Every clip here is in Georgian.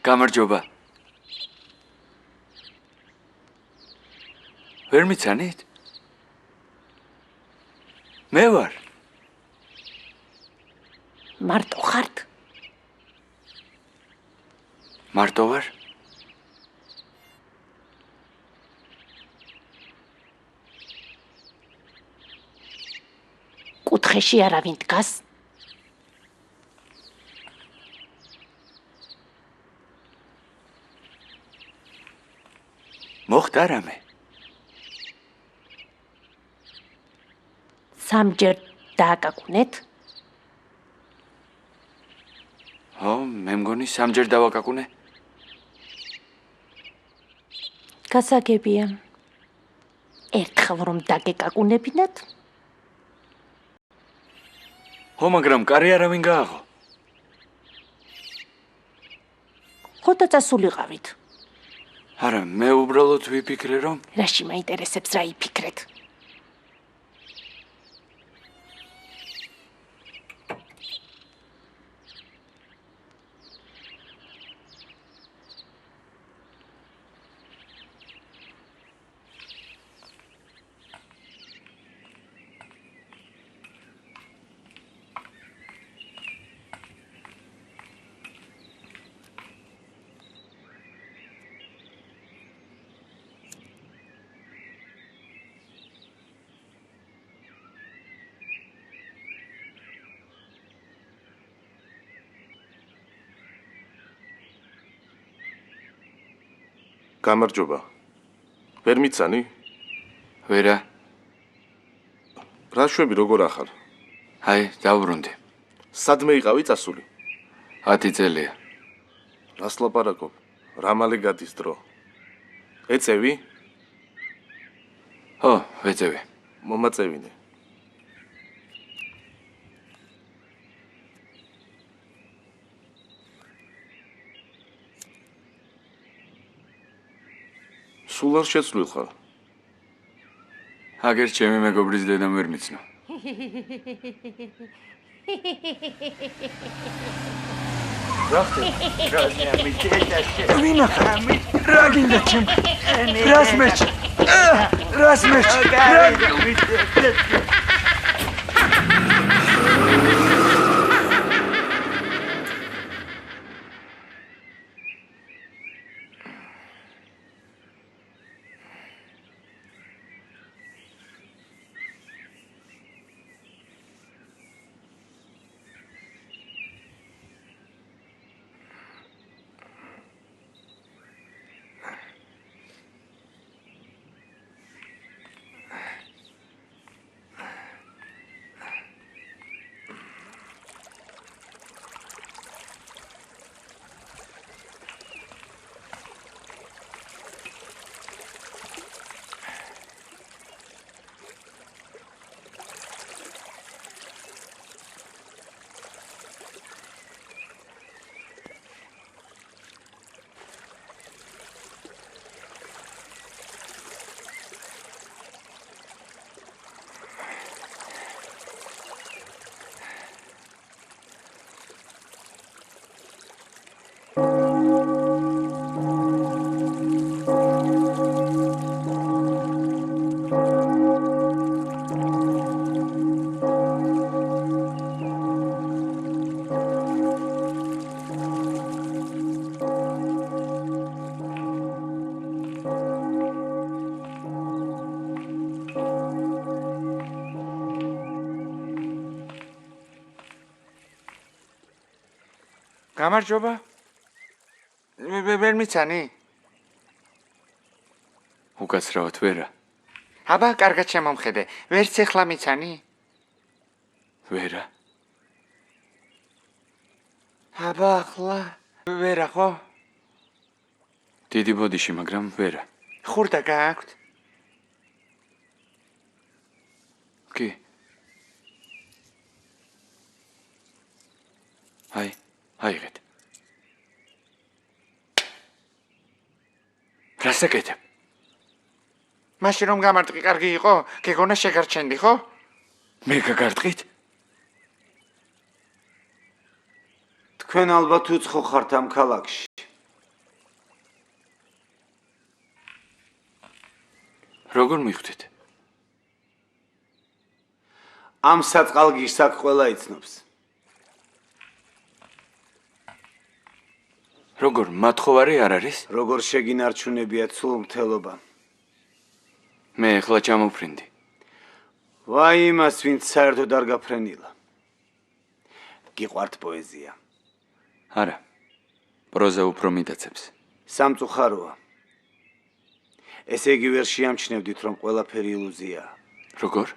გამარჯობა. ვერ მიცანით? მე ვარ. მარტო ხართ? მარტო ვარ? კუთხეში არავინ დგას? მოხდა რამე? სამჯერ დააკაკუნეთ? მე მგონი სამჯერ დავაკაკუნე. გასაგებია. ერთხელ რომ დაგეკაკუნებინათ? მაგრამ კარი არავინ გააღო. ხოდა წასულიყავით. არა, მე უბრალოდ ვიფიქრე რომ რაში მაინტერესებს რა იფიქრეთ? გამარჯობა. ვერ მიცანი? ვერა. რა შვები როგორ ახარ? დავბრუნდი. სადმე იყავი წასული? 10 წელია. რას ლაპარაკობ? რა მალე გადის დრო? ეწევი? ვეწევი. მომაწევინე. სულ არ შეცვლილ ხარ? აგერ ჩემი მეგობრის დედამ ვერ მიცნო. რა ხდება? ვინახა? რა გინდა ჩემ? რას მეჩ? გამარჯობა. ვერ მიცანი? უკაცრავად ვერა. აბა, კარგად შემომხედე. ვერც ეხლა მიცანი? ვერა. აბა, ახლა ვერა ხო? დიდი ბოდიში, მაგრამ ვერა. ხურდა გააქვთ? კი. აი რას აკეთებ? მაშინ რომ გამარტყი კარგი იყო, გეგონა შეგარჩენდი, ხო? მე გაგარტყით? თქვენ ალბათ უცხო ხართ ამ ქალაქში. როგორ მიხვდით? ამ საწყალგიშს აქ ყველა იცნობს. როგორ მათხოვარი არ არის? როგორ შეგინარჩუნებიათ სულ მთელობა. მე ახლა ჩამოფრინდი. ვაი იმას, ვინც საერთოდ არ გაფრენილა. გიყვართ პოეზია. არა. პროზა უფრო მიტაცებს. სამწუხაროა. ესე იგი ვერ შეამჩნევდით, რომ ყველაფერი ილუზიაა. როგორ?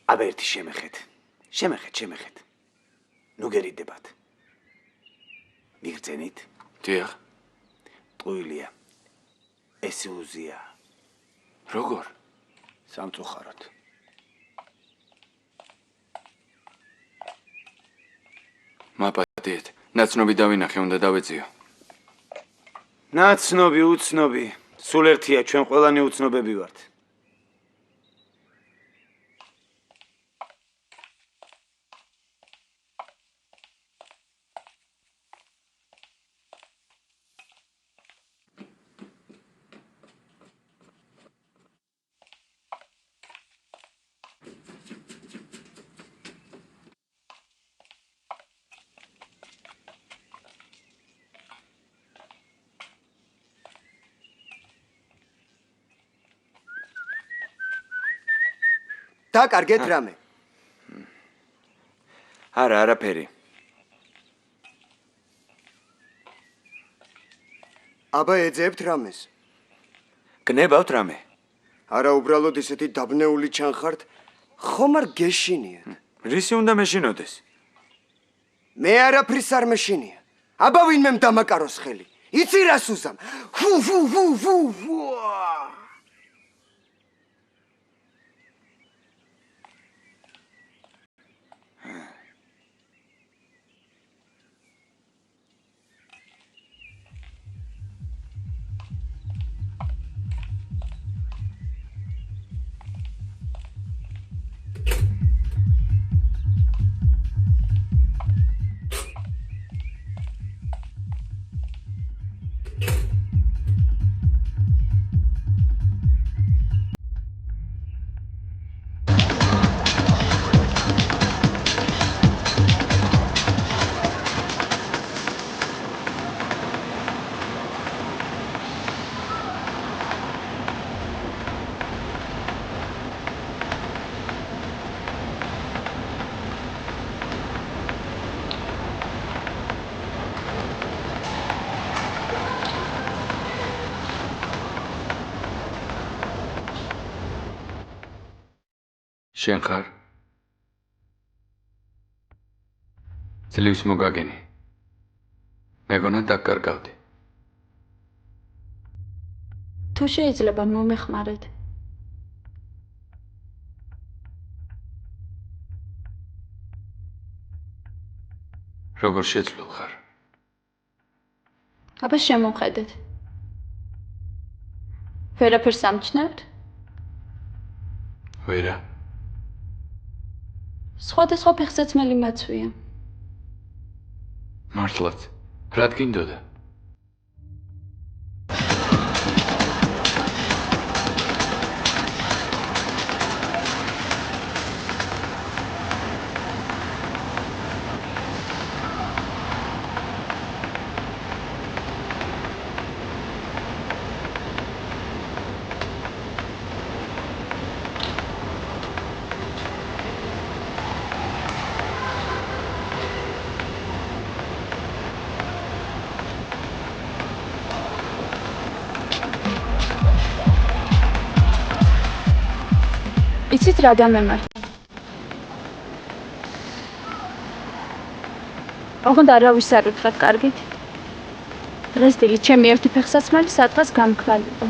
აბა ერთი შემეხეთ. შემეხეთ. ნუ გერიდებათ. მიგრძენით? დიახ. ტყუილია. ეს ილუზია. როგორ? სამწუხაროდ. მაპატიეთ. ნაცნობი დავინახე, უნდა დავეწიო. ნაცნობი, უცნობი. სულ ერთია, ჩვენ ყველანი უცნობები ვართ. დაკარგეთ რამე. არა, არაფერი. აბა ეძებთ რამეს. გნებავთ რამე? არა უბრალოდ ისეთი დაბნეული ჩანხართ, ხომ არ გეშინიათ. რისი უნდა მეშინოდეს? მე არაფრის არ მეშინია. აბა ვინმემ დამაკაროს ხელი. იცი რას უზამ? ფუ. შენ ხარ? ძლივს მოგაგენი. მეგონა დაკარგავდი. თუ შეიძლება მომეხმარეთ. როგორ შეძლო ხარ? აბა შემოვხედეთ. ვერაფერს ამჩნევთ? ვერა. სხვადასხვა ფეხსაცმელი მაცვია. მართლაც. რა გინდოდა? იცით რა დამემართა? ოღონდ არავის არ უთხრათ კარგით? დღეს დილით ჩემი ერთი ფეხსაცმელი სადღაც გამქრალიყო.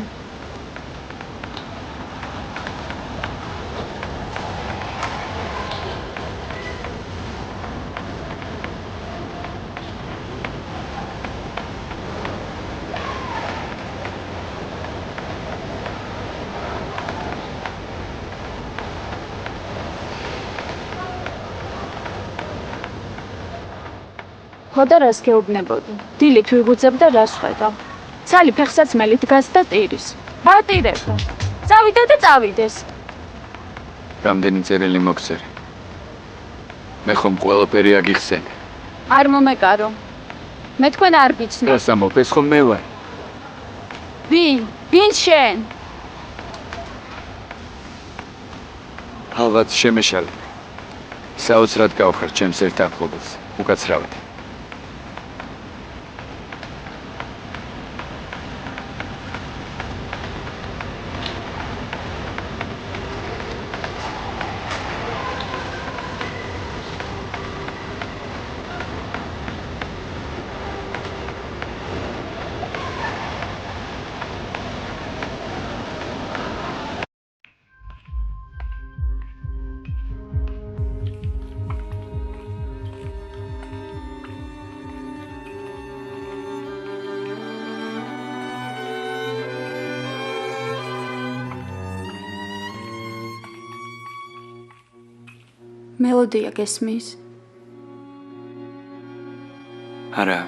ხო და რას გეუბნებოდი? დილით ვიგუძებ და რას ხედავ? ცალი ფეხსაცმელი დგას და ტირის. ბატირებდა. წავიდე და წავიდეს. რამდენი წერილი მოგწერი? მე ხომ ყველაფერი აგიხსენე. არ მომეკარო. მე თქვენ არ გიცნობ. რას ამბობ, ეს ხომ მე ვარ. ვინ? ვინ შენ? ალბათ შემეშალე. საოცრად გავხარ ჩემს ერთ ახლობელს. უკაცრავად. მელოდია გესმის? არა,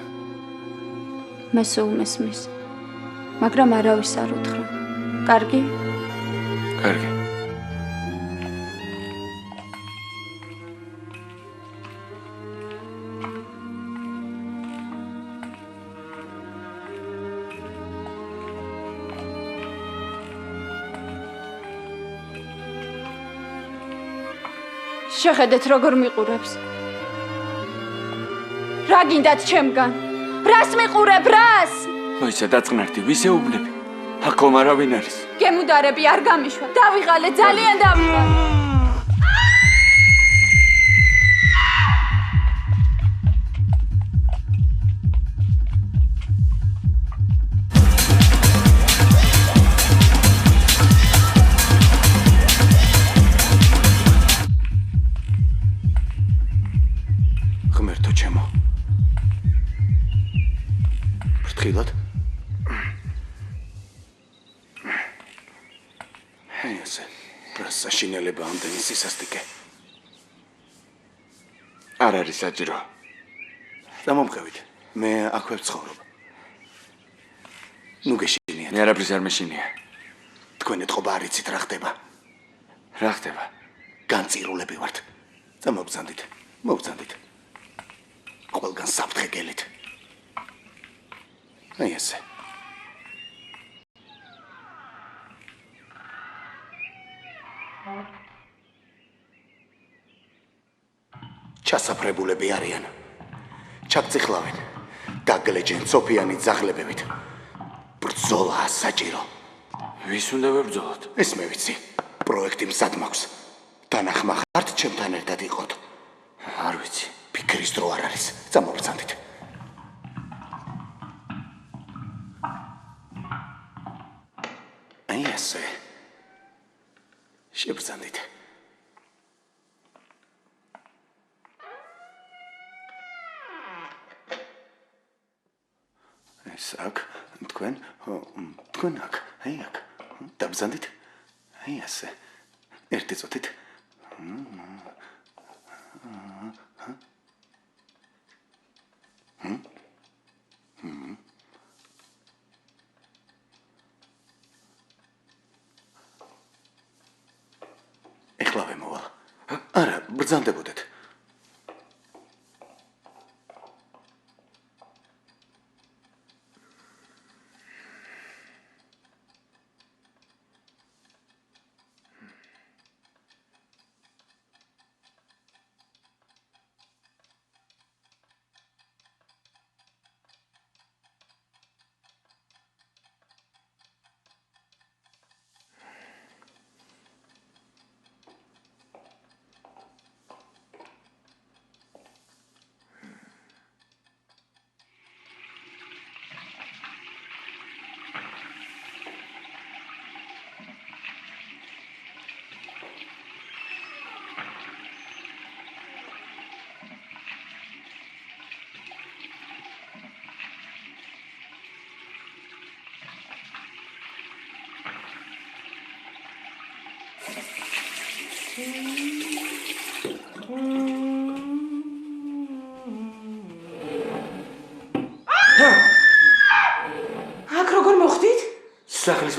მე სულ მესმის. მაგრამ არავის არ უთხრა. კარგი? კარგი. შეხედეთ როგორ მიყურებს. რა გინდათ ჩემგან? რას მიყურებ, რას? მოიცა დაწყნართი, ვისე უბნები? აქ არავინ არის. გემუდარები არ გამიშვა. დავიღალე, ძალიან დავიღალე. ღმერთო ჩემო. ფრთხილად. ესე, რა საშინელება ამდენი სისასტიკე. არ არის საჭირო. დამომყევით. მე აქვე ვცხოვრობ. ნუ გეშინიათ. მე არაფრის არ მეშინია. თქვენ ეთყობა არ იცით რა ხდება. რა ხდება? განწირულები ვართ. წამობრძანდით. მოვბრძანდით. ყველგან საფრთხე გელით. აი ესე. ჩასაფრებულები არიან. ჩაგწიხლავენ. გაგლეჯენ სოფიანი ძაღლებებით. ბრძოლა საჭირო. ვის უნდა ვებრძოლოთ? ეს მე ვიცი. პროექტი მზად მაქვს. დანახმა ხართ ჩემთან ერთად იყოთ. არ ვიცი. ფიქრის დრო არ არის. წამობრძანდით. აი ესე. შებრძანდით. ეს აქ, თქვენ აქ, აი აქ. დაბრძანდით. აი ესე. ერთი წუთით. ეხლა ვემოვალ. არა, ბრძანდებოდეთ.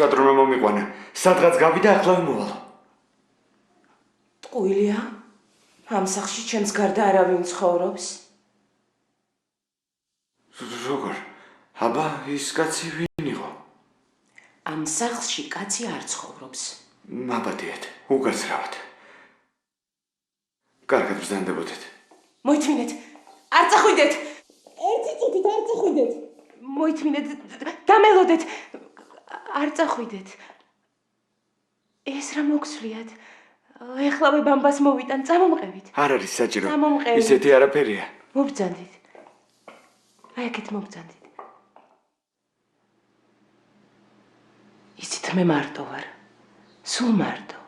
ვთქვათ რომ მომიყვანა. სადღაც გავიდა ახლა მოვალ. ტყუილია? ამ სახლში ჩემს გარდა არავინ ცხოვრობს? როგორ? აბა ის კაცი ვინ იყო? ამ სახლში კაცი არ ცხოვრობს. მაბადიეთ, უკაცრავად. კარგად ბრძანდებოდეთ. მოითმინეთ, არ წახვიდეთ. ერთი წუთით არ წახვიდეთ. მოითმინეთ, დამელოდეთ. არ წახვიდეთ. ეს რა მოგცვლიათ? ეხლავე ბამბას მოვიტან, წამომყევით. არ არის საჭირო. წამომყევით. ისეთი არაფერია. მობრძანდით. აი აქეთ მობრძანდით. იცით მე მარტო ვარ. სულ მარტო.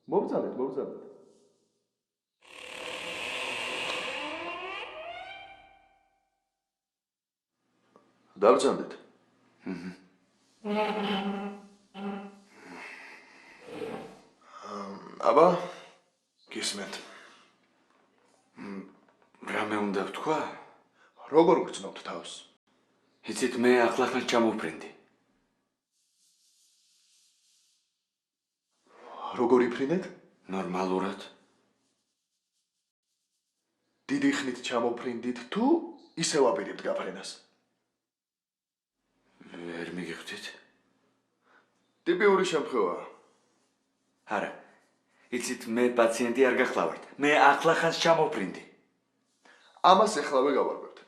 მობრძანდით. დაბრძანდით. აბა, გისმენთ. რამე უნდა ვთქვა? როგორ გწნობთ თავს? იცით მე ახლახან ჩამოვფრინდი. როგორ იფრინეთ? ნორმალურად. დიდი ხნით ჩამოფრინდით თუ ისევ აპირებთ გაფრენას? ვერ მიგხვდით? ტიპიური შემთხვევაა. არა. იცით მე პაციენტი არ გახლავართ. მე ახლახანს ჩამოვფრინდი. ამას ეხლავე გავარკვევთ.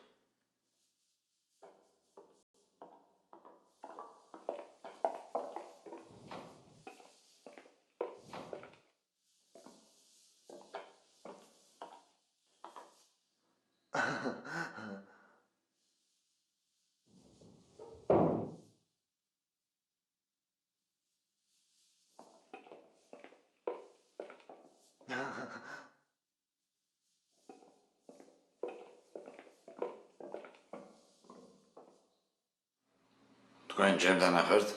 თქვენ ჩემთან ახართ?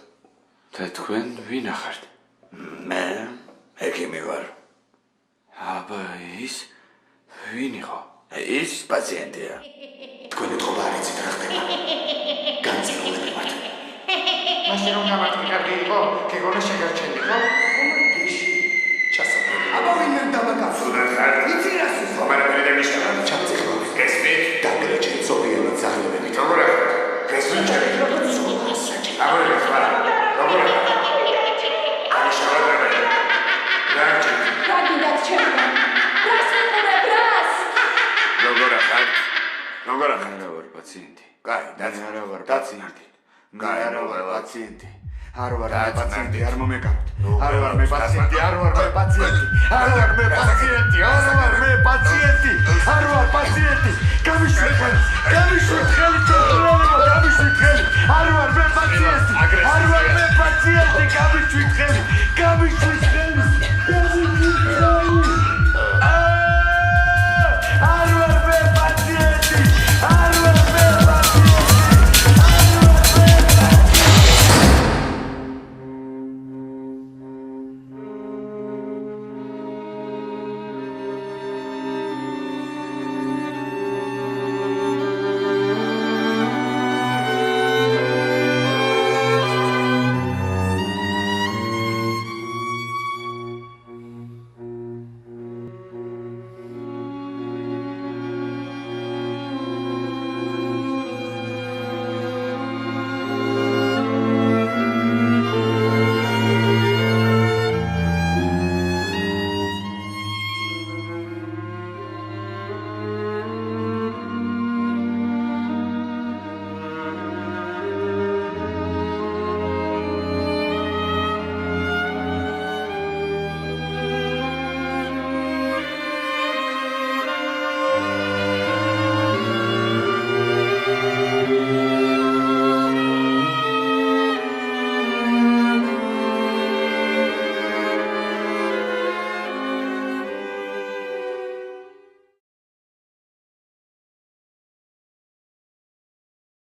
და თქვენ ვინ ახართ? მე ექიმი ვარ. აბა ის ვინ იყო? ის პაციენტია. თქვენი თქობა არ იცით რა ხდება. განსხვავებული ვართ. მაშინ რომ გამარტი კარგი იყო, გეგონა შეგარჩენილიყო? აბა ვინმე დამაკარს? იცი რას ის? მომარაგებელი დანიშნა. ჩამწიხო. გესმით? დაგრეჩენ ზოგიერთ ძაღლებებით. როგორ ახლა? გესმით? როგორ ახლა ვარ პაციენტი? კაი, არა ვარ პაციენტი. არა ვარ პაციენტი. არ ვარ პაციენტი, არ მომეკაროთ. არ ვარ მე პაციენტი, არ ვარ მე პაციენტი. არ ვარ მე პაციენტი, არ ვარ მე პაციენტი. არ ვარ პაციენტი. გამიშვით ხელი, გამიშვით ხელი, გამიშვით ხელი. არ ვარ მე პაციენტი. არ ვარ მე პაციენტი, გამიშვით ხელი, გამიშვით